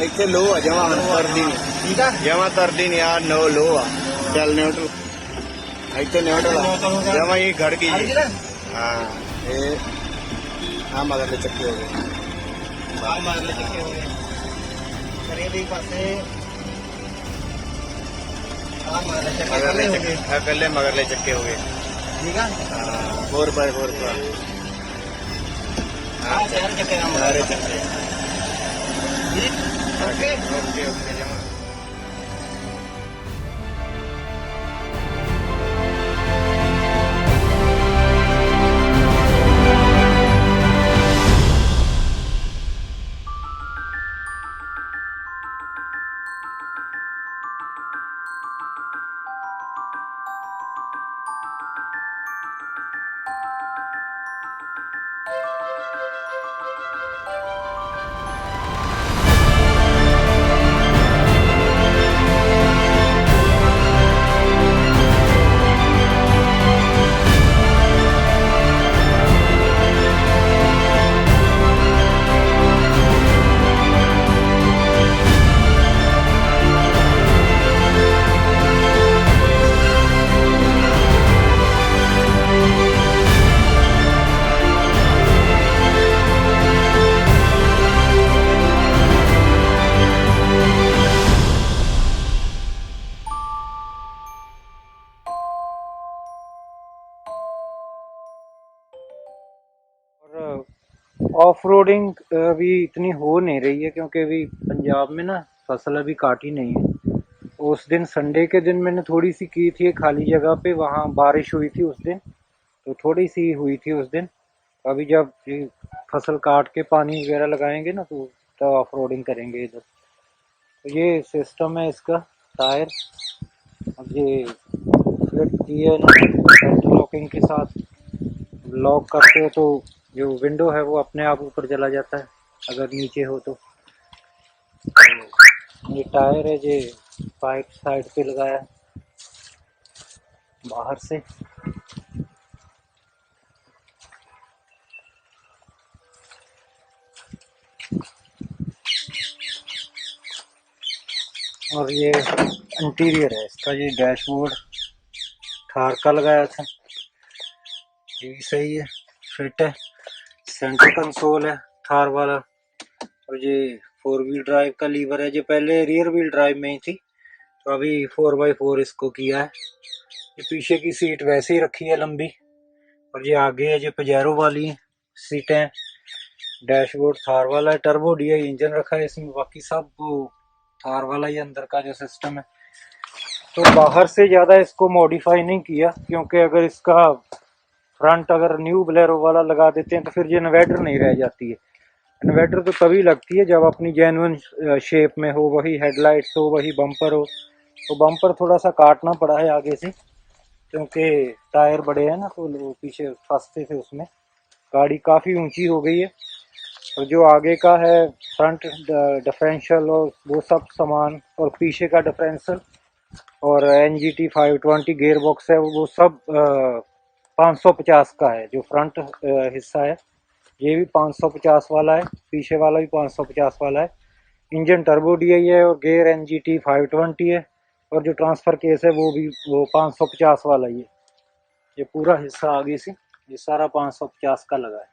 ਇੱਥੇ ਲੋ ਆ ਜਮਾ ਤਰਦੀ ਨਹੀਂ ठीक है ਜਮਾ ਤਰਦੀ ਨਹੀਂ ਆ ਨੋ ਲੋ ਆ ਚੱਲ ਨਿਊਟਰਲ ਇੱਥੇ ਨਿਊਟਰਲ ਆ ਜਮਾ ਹੀ ਘੜ ਗਈ ਜੀ। ਹਾਂ ਇਹ ਆ ਮਗਰਲੇ ਚੱਕੇ ਹੋ ਗਏ मगरले चक्के हो गए करे भी पासे ਮਗਰਲੇ ਚੱਕੇ ਆ ਪਹਿਲੇ ਮਗਰਲੇ ਚੱਕੇ ਹੋ ਗਏ ठीक है 4x4 का हाँ चार चक्के का सारे चक्के ओके ओके ओके जमा ऑफ रोडिंग अभी इतनी हो नहीं रही है क्योंकि अभी पंजाब में ना फसल अभी काटी नहीं है। उस दिन संडे के दिन मैंने थोड़ी सी की थी खाली जगह पे, वहाँ बारिश हुई थी उस दिन, तो थोड़ी सी हुई थी उस दिन। अभी जब ये फसल काट के पानी वगैरह लगाएंगे ना तो ऑफ रोडिंग करेंगे इधर। तो ये सिस्टम है इसका। टायर अब ये फ्लिप किया सेंटर लॉकिंग के साथ लॉक करते हो तो जो विंडो है वो अपने आप ऊपर चला जाता है अगर नीचे हो तो। ये टायर है जो पाइप साइड पे लगाया है बाहर से। और ये इंटीरियर है इसका। ये डैशबोर्ड थार का लगाया था, ये भी सही है, फिट है। सेंटर कंसोल है थार वाला। और ये 4 व्हील ड्राइव का लीवर है, जो पहले रियर व्हील ड्राइव में ही थी तो अभी 4x4 इसको किया है। ये पीछे की सीट वैसे ही रखी है लंबी, और ये आगे है जो पजेरो वाली सीटें हैं। डैशबोर्ड थार वाला है, टर्बो डी इंजन रखा है इसमें, बाकी सब थार वाला ही अंदर का जो सिस्टम है। तो बाहर से ज़्यादा इसको मॉडिफाई नहीं किया, क्योंकि अगर इसका फ्रंट अगर न्यू बोलेरो वाला लगा देते हैं तो फिर ये इन्वर्टर नहीं रह जाती है। इन्वर्टर तो तभी लगती है जब अपनी जेन्युइन शेप में हो, वही हेडलाइट्स हो, वही बम्पर हो। तो बम्पर थोड़ा सा काटना पड़ा है आगे से, क्योंकि टायर बड़े हैं ना, तो लोग पीछे फंसते थे उसमें। गाड़ी काफ़ी ऊंची हो गई है। और जो आगे का है फ्रंट डिफरेंशियल और वो सब सामान, और पीछे का डिफरेंशियल और NGT 520 गेयर बॉक्स है, वो सब 550 का है। जो फ्रंट हिस्सा है ये भी 550 वाला है, पीछे वाला भी 550 वाला है। इंजन टर्बो DI है और गेयर NGT 520 है, और जो ट्रांसफ़र केस है वो भी 550 वाला ही है। ये पूरा हिस्सा आगे से ये सारा 550 का लगा है।